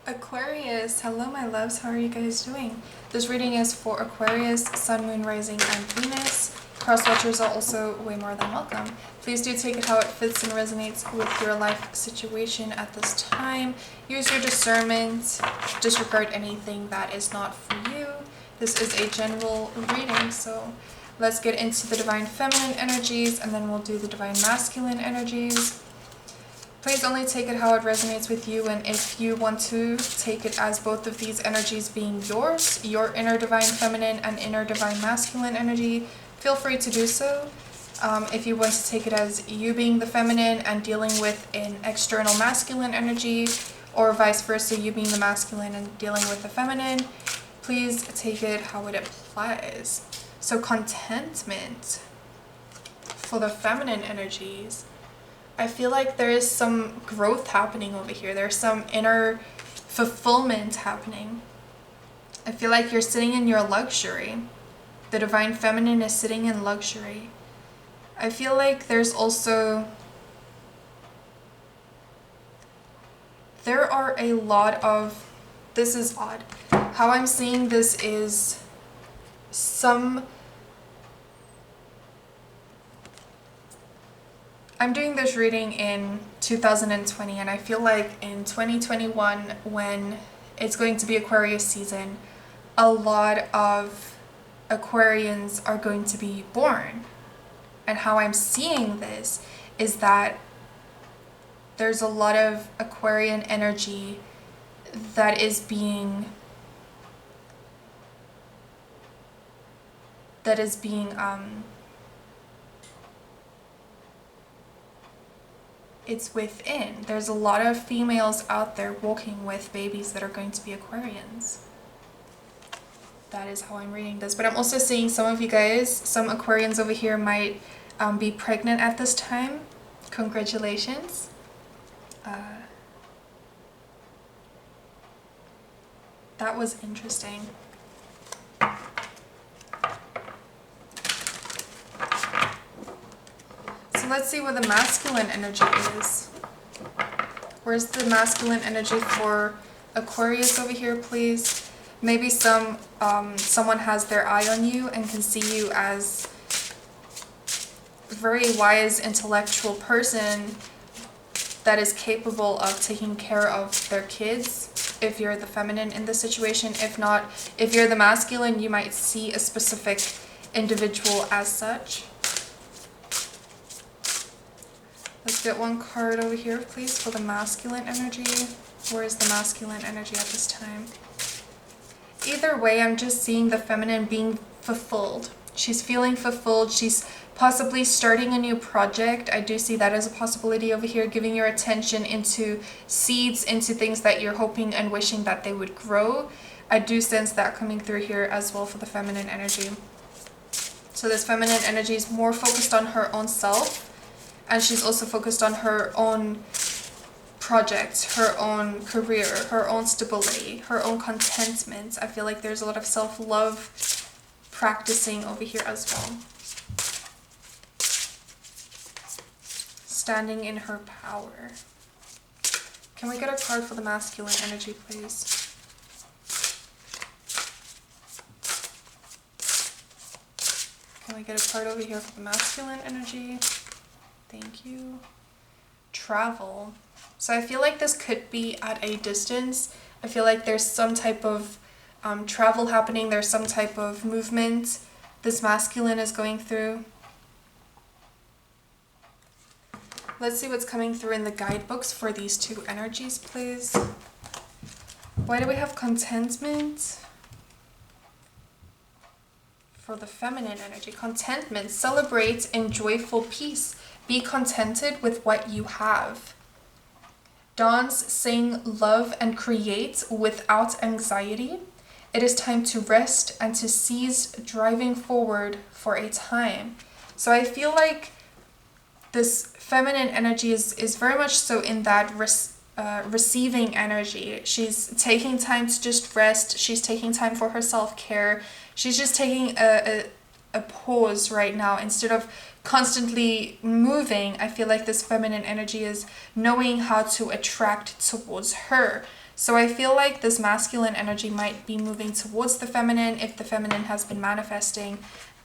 Aquarius, hello my loves, how are you guys doing? This reading is for Aquarius, Sun, Moon, Rising, and Venus. Cross watchers are also way more than welcome. Please do take it how it fits and resonates with your life situation at this time. Use your discernment, disregard anything that is not for you. This is a general reading, so let's get into the Divine Feminine energies and then we'll do the Divine Masculine energies. Please only take it how it resonates with you, and if you want to take it as both of these energies being yours, your inner Divine Feminine and inner Divine Masculine energy, feel free to do so. If you want to take it as you being the feminine and dealing with an external masculine energy, or vice versa, you being the masculine and dealing with the feminine, please take it how it applies. So contentment for the feminine energies. I feel like there is some growth happening over here. There's some inner fulfillment happening. I feel like you're sitting in your luxury. The Divine Feminine is sitting in luxury. I feel like there's also... there are a lot of... this is odd. How I'm seeing this is some... I'm doing this reading in 2020, and I feel like in 2021, when it's going to be Aquarius season, a lot of Aquarians are going to be born. And how I'm seeing this is that there's a lot of Aquarian energy that is being it's within. There's a lot of females out there walking with babies that are going to be Aquarians. That is how I'm reading this. But I'm also seeing some of you guys, some Aquarians over here might be pregnant at this time. Congratulations. That was interesting. Let's see what the masculine energy is. Where's the masculine energy for Aquarius over here, please? Maybe someone has their eye on you and can see you as a very wise, intellectual person that is capable of taking care of their kids, if you're the feminine in this situation. If not, if you're the masculine, you might see a specific individual as such. Let's get one card over here, please, for the masculine energy. Where is the masculine energy at this time? Either way, I'm just seeing the feminine being fulfilled. She's feeling fulfilled. She's possibly starting a new project. I do see that as a possibility over here, giving your attention into seeds, into things that you're hoping and wishing that they would grow. I do sense that coming through here as well for the feminine energy. So this feminine energy is more focused on her own self. And she's also focused on her own projects, her own career, her own stability, her own contentment. I feel like there's a lot of self-love practicing over here as well. Standing in her power. Can we get a card for the masculine energy, please? Can we get a card over here for the masculine energy? Thank you. Travel. So I feel like this could be at a distance. I feel like there's some type of travel happening. There's some type of movement this masculine is going through. Let's see what's coming through in the guidebooks for these two energies, please. Why do we have contentment? For the feminine energy, contentment, celebrate in joyful peace. Be contented with what you have. Dance, sing, love, and create without anxiety. It is time to rest and to cease driving forward for a time. So I feel like this feminine energy is very much so in that receiving energy. She's taking time to just rest. She's taking time for her self-care. She's just taking a pause right now instead of constantly moving. I feel like this feminine energy is knowing how to attract towards her. So I feel like this masculine energy might be moving towards the feminine if the feminine has been manifesting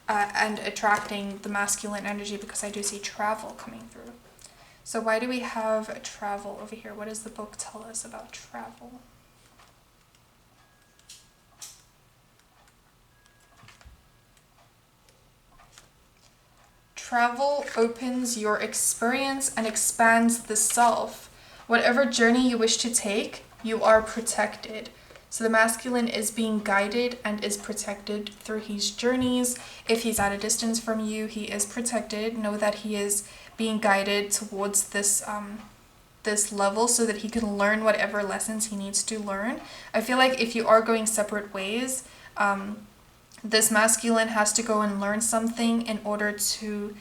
and attracting the masculine energy, because I do see travel coming through. So why do we have travel over here? What does the book tell us about travel? Travel opens your experience and expands the self. Whatever journey you wish to take, you are protected. So the masculine is being guided and is protected through his journeys. If he's at a distance from you, he is protected. Know that he is being guided towards this this level so that he can learn whatever lessons he needs to learn. I feel like if you are going separate ways, this masculine has to go and learn something in order to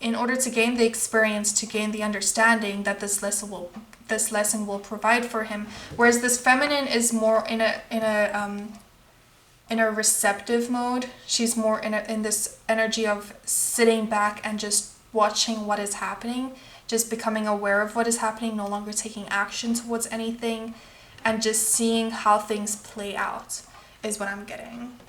gain the experience, to gain the understanding that this lesson will provide for him. Whereas this feminine is more in a receptive mode. She's more in this energy of sitting back and just watching what is happening, just becoming aware of what is happening, no longer taking action towards anything, and just seeing how things play out is what I'm getting.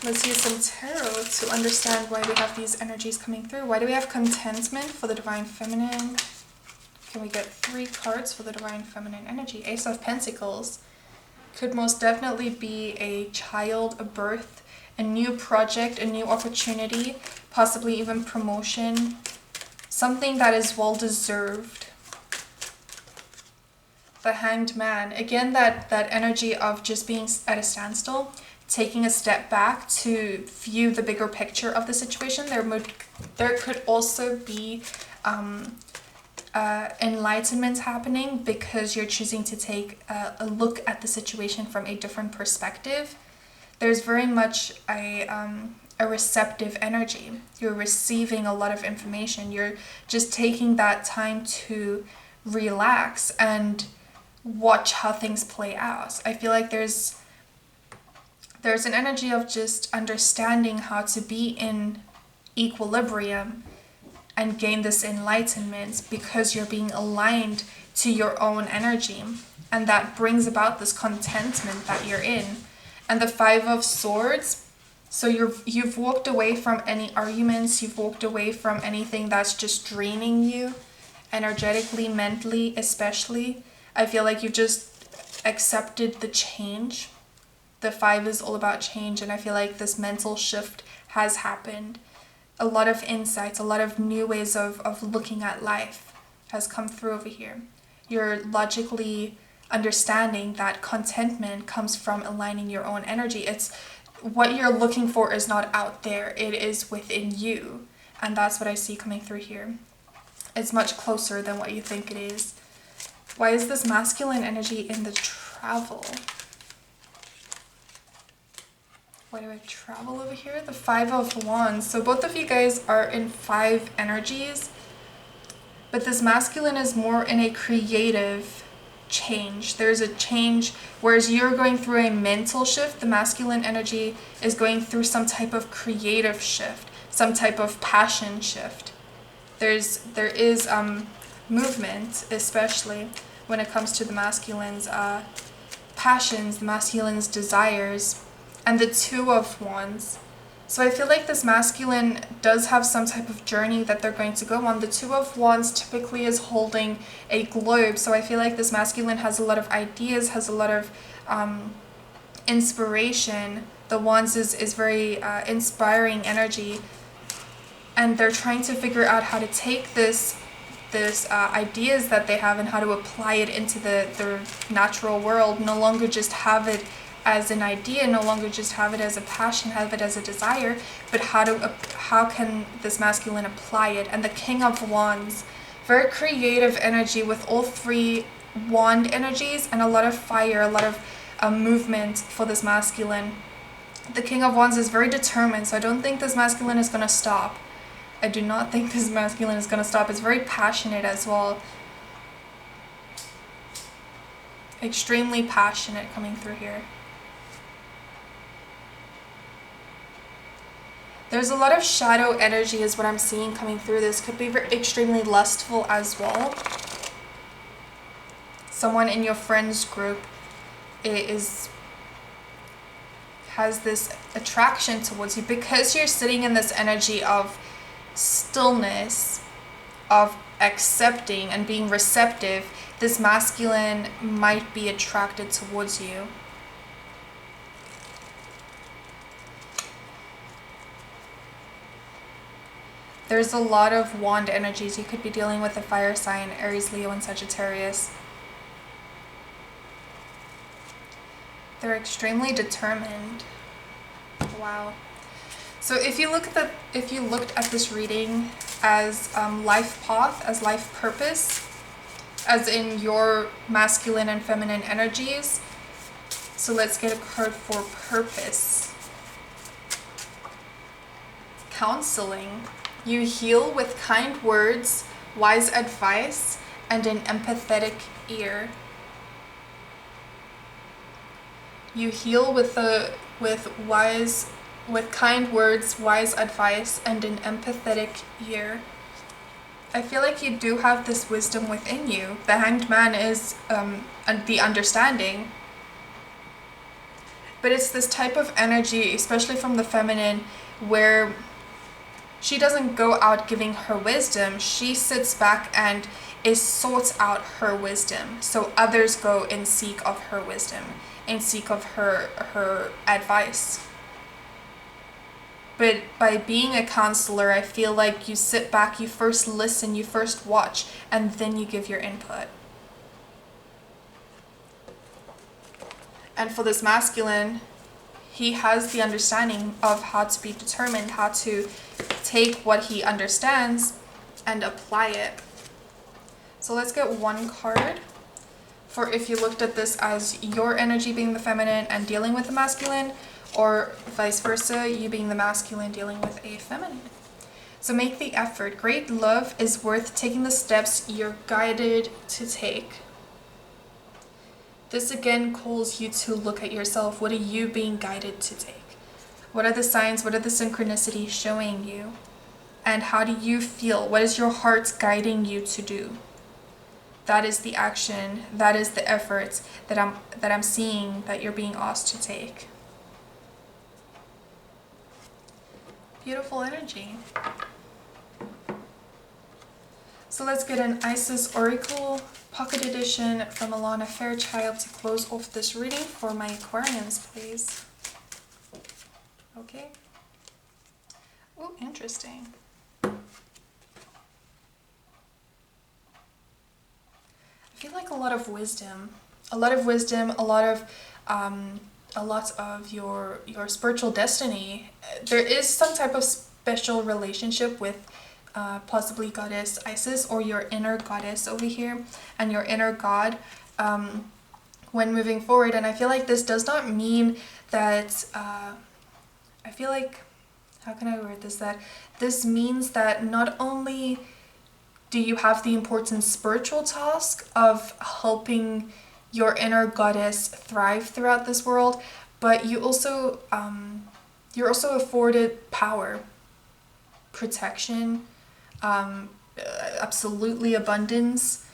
Let's use some tarot to understand why we have these energies coming through. Why do we have contentment for the divine feminine? Can we get 3 cards for the divine feminine energy? Ace of Pentacles. Could most definitely be a child, a birth, a new project, a new opportunity, possibly even promotion. Something that is well deserved. The Hanged Man. Again, that energy of just being at a standstill, taking a step back to view the bigger picture of the situation. There could also be enlightenment happening because you're choosing to take a look at the situation from a different perspective. There's very much a receptive energy. You're receiving a lot of information. You're just taking that time to relax and watch how things play out. I feel like there's an energy of just understanding how to be in equilibrium and gain this enlightenment because you're being aligned to your own energy, and that brings about this contentment that you're in. And the 5 of Swords, so you've walked away from any arguments, you've walked away from anything that's just draining you energetically, mentally, especially. I feel like you've just accepted the change. The 5 is all about change, and I feel like this mental shift has happened. A lot of insights, a lot of new ways of looking at life has come through over here. You're logically understanding that contentment comes from aligning your own energy. It's what you're looking for is not out there, it is within you. And that's what I see coming through here. It's much closer than what you think it is. Why is this masculine energy in the travel? Why do I travel over here? The 5 of Wands. So both of you guys are in 5 energies, but this masculine is more in a creative change. There's a change, whereas you're going through a mental shift, the masculine energy is going through some type of creative shift, some type of passion shift. There is movement, especially when it comes to the masculine's passions, the masculine's desires, and the 2 of Wands. So I feel like this masculine does have some type of journey that they're going to go on. The 2 of Wands typically is holding a globe. So I feel like this masculine has a lot of ideas, has a lot of inspiration. The Wands is very inspiring energy. And they're trying to figure out how to take this ideas that they have and how to apply it into the natural world. No longer just have it as an idea, no longer just have it as a passion, have it as a desire, but how can this masculine apply it? And the King of Wands, very creative energy with all 3 wand energies and a lot of fire, a lot of movement for this masculine. The King of Wands is very determined, so I don't think this masculine is going to stop. I do not think this masculine is going to stop. It's very passionate as well. Extremely passionate coming through here. There's a lot of shadow energy is what I'm seeing coming through this. Could be extremely lustful as well. Someone in your friends group has this attraction towards you because you're sitting in this energy of stillness, of accepting and being receptive. This masculine might be attracted towards you. There's a lot of wand energies. You could be dealing with a fire sign, Aries, Leo, and Sagittarius. They're extremely determined. Wow. So if you looked at this reading as life path, as life purpose, as in your masculine and feminine energies, so let's get a card for purpose. Counseling. You heal with kind words, wise advice, and an empathetic ear. You heal with kind words, wise advice, and an empathetic ear. I feel like you do have this wisdom within you. The Hanged Man is the understanding. But it's this type of energy, especially from the feminine, where she doesn't go out giving her wisdom. She sits back and sorts out her wisdom. So others go and seek of her wisdom and seek of her advice. But by being a counselor, I feel like you sit back, you first listen, you first watch, and then you give your input. And for this masculine, he has the understanding of how to be determined, how to take what he understands and apply it. So let's get one card for if you looked at this as your energy being the feminine and dealing with the masculine, or vice versa, you being the masculine dealing with a feminine. So make the effort. Great love is worth taking the steps you're guided to take. This again calls you to look at yourself. What are you being guided to take? What are the signs? What are the synchronicities showing you? And how do you feel? What is your heart guiding you to do? That is the action, that is the efforts that I'm seeing that you're being asked to take. Beautiful energy. So let's get an Isis Oracle Pocket Edition from Alana Fairchild to close off this reading for my Aquarians, please. Okay. Oh, interesting. I feel like a lot of wisdom, a lot of your spiritual destiny. There is some type of special relationship with possibly goddess Isis or your inner goddess over here and your inner god when moving forward. And I feel like this does not mean that I feel like, how can I word this, that this means that not only do you have the important spiritual task of helping your inner goddess thrive throughout this world, but you also you're also afforded power, protection, absolutely abundance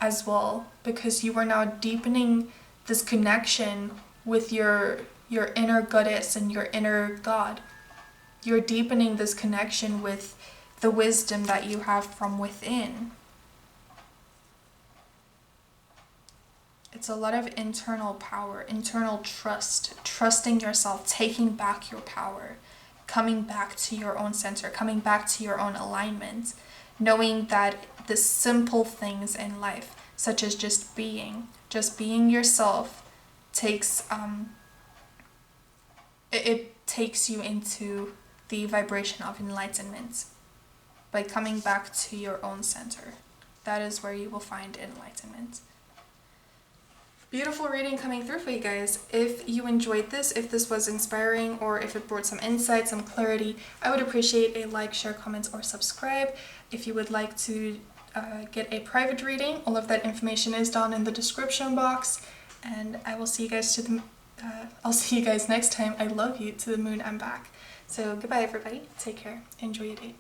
as well, because you are now deepening this connection with your inner goddess and your inner god. You're deepening this connection with the wisdom that you have from within. It's a lot of internal power, internal trust, trusting yourself, taking back your power, coming back to your own center, coming back to your own alignment, knowing that the simple things in life, such as just being yourself, takes it takes you into the vibration of enlightenment. By coming back to your own center, that is where you will find enlightenment. Beautiful reading coming through for you guys. If you enjoyed this, if this was inspiring, or if it brought some insight, some clarity, I would appreciate a like, share, comment, or subscribe. If you would like to get a private reading, all of that information is down in the description box. And I will see you guys I'll see you guys next time. I love you to the moon and back. So goodbye everybody. Take care. Enjoy your day.